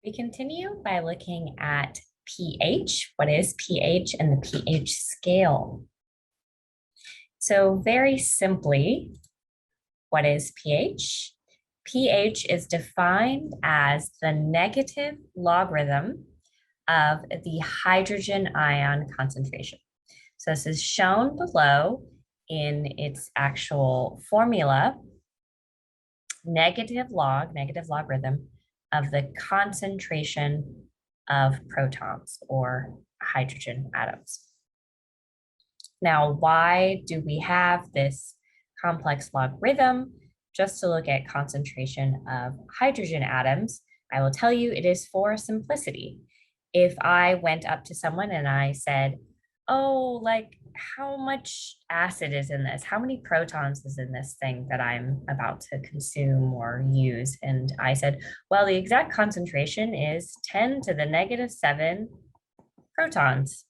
We continue by looking at pH. What is pH and the pH scale? So very simply, what is pH? pH is defined as the negative logarithm of the hydrogen ion concentration. So this is shown below in its actual formula, negative logarithm of the concentration of protons or hydrogen atoms. Now, why do we have this complex logarithm? Just to look at concentration of hydrogen atoms, I will tell you it is for simplicity. If I went up to someone and I said, oh, like how much acid is in this? How many protons is in this thing that I'm about to consume or use? And I said, well, the exact concentration is 10 to the negative 7 protons.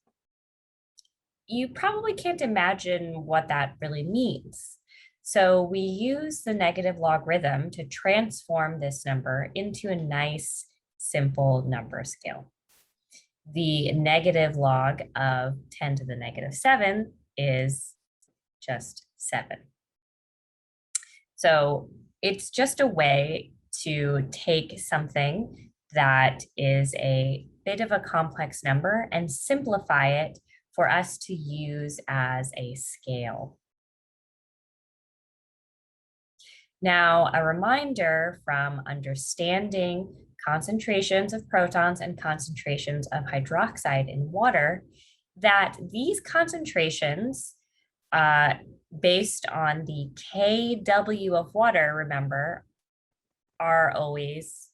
You probably can't imagine what that really means. So we use the negative logarithm to transform this number into a nice, simple number scale. The negative log of 10 to the negative 7 is just 7. So it's just a way to take something that is a bit of a complex number and simplify it for us to use as a scale. Now, a reminder from understanding concentrations of protons and concentrations of hydroxide in water, that these concentrations, based on the kW of water, remember, are always,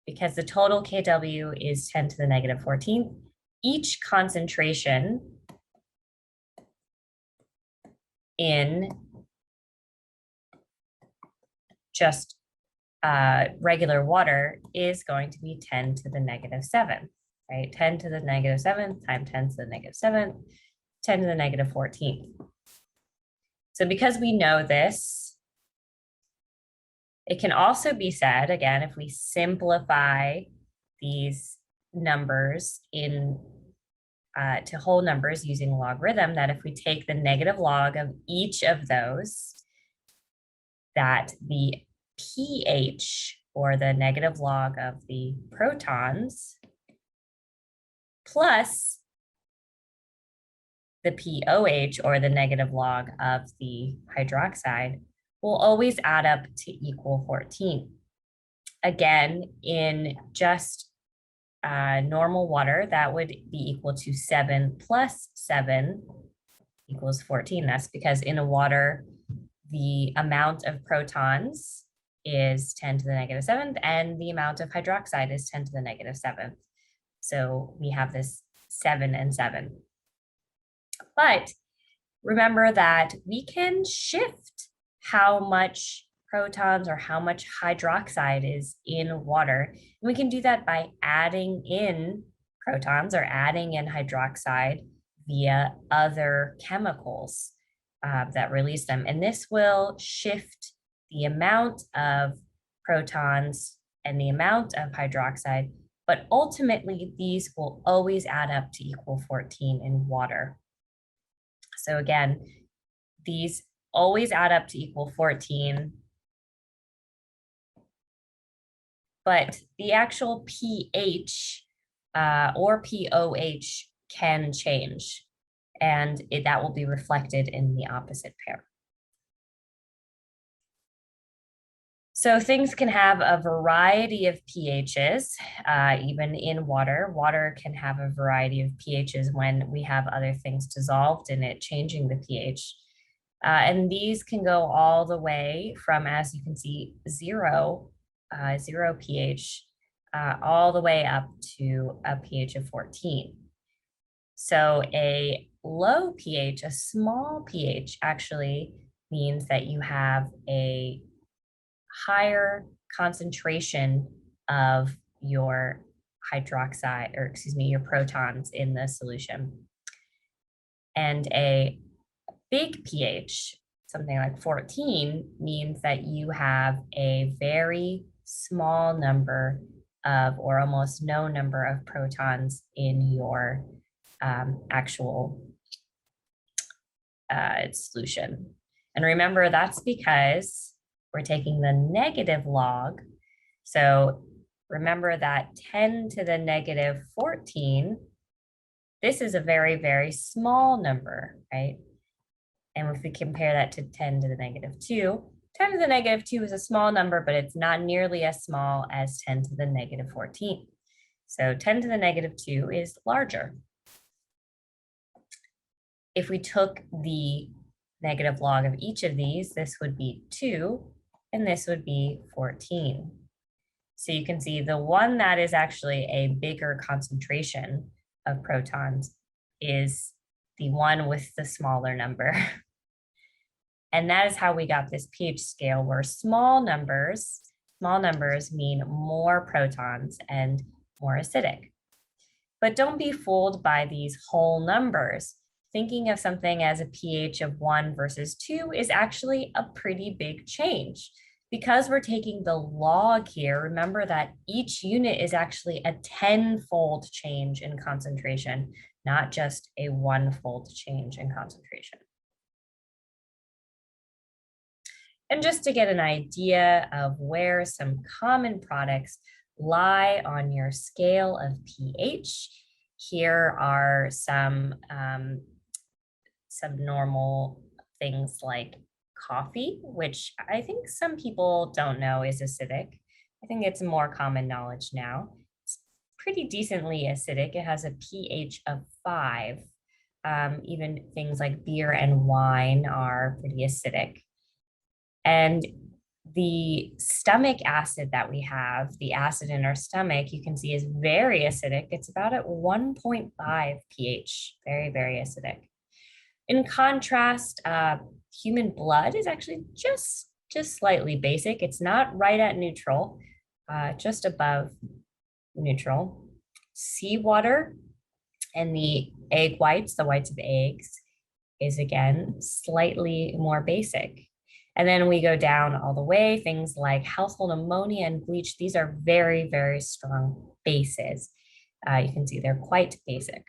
because the total kW is 10 to the negative 14th, each concentration in just regular water is going to be 10 to the negative 7, right? 10 to the negative 7th times 10 to the negative 7th, 10 to the negative 14th. So because we know this, it can also be said, again, if we simplify these numbers in to whole numbers using logarithm, that if we take the negative log of each of those, that the pH, or the negative log of the protons, plus the POH, or the negative log of the hydroxide, will always add up to equal 14. Again, in just normal water, that would be equal to 7 plus 7 equals 14. That's because in a water, the amount of protons is 10 to the negative 7th, and the amount of hydroxide is 10 to the negative 7th. So we have this 7 and 7. But remember that we can shift how much protons or how much hydroxide is in water. And we can do that by adding in protons or adding in hydroxide via other chemicals that release them. And this will shift the amount of protons and the amount of hydroxide, but ultimately these will always add up to equal 14 in water. So again, these always add up to equal 14, but the actual pH or POH can change, and that will be reflected in the opposite pair. So things can have a variety of pHs, even in water. Water can have a variety of pHs when we have other things dissolved in it, changing the pH. And these can go all the way from, as you can see, zero pH, all the way up to a pH of 14. So a low pH, a small pH, actually means that you have a higher concentration of your hydroxide, or excuse me, your protons in the solution. And a big pH, something like 14, means that you have a very small number of, or almost no number of protons in your actual solution. And remember, that's because we're taking the negative log. So remember that 10 to the negative 14, this is a very, very small number, right? And if we compare that to 10 to the negative 2, 10 to the negative 2 is a small number, but it's not nearly as small as 10 to the negative 14. So 10 to the negative 2 is larger. If we took the negative log of each of these, this would be 2, and this would be 14. So you can see the one that is actually a bigger concentration of protons is the one with the smaller number. And that is how we got this pH scale, where small numbers mean more protons and more acidic. But don't be fooled by these whole numbers. Thinking of something as a pH of 1 versus 2 is actually a pretty big change. Because we're taking the log here, remember that each unit is actually a 10-fold change in concentration, not just a 1-fold change in concentration. And just to get an idea of where some common products lie on your scale of pH, here are some normal things like coffee, which I think some people don't know is acidic. I think it's more common knowledge now. It's pretty decently acidic. It has a pH of 5. Even things like beer and wine are pretty acidic. And the stomach acid that we have, the acid in our stomach, you can see is very acidic. It's about at 1.5 pH, very, very acidic. In contrast, human blood is actually just slightly basic. It's not right at neutral, just above neutral. Seawater and the egg whites, the whites of eggs, is again slightly more basic. And then we go down all the way, things like household ammonia and bleach. These are very, very strong bases. You can see they're quite basic.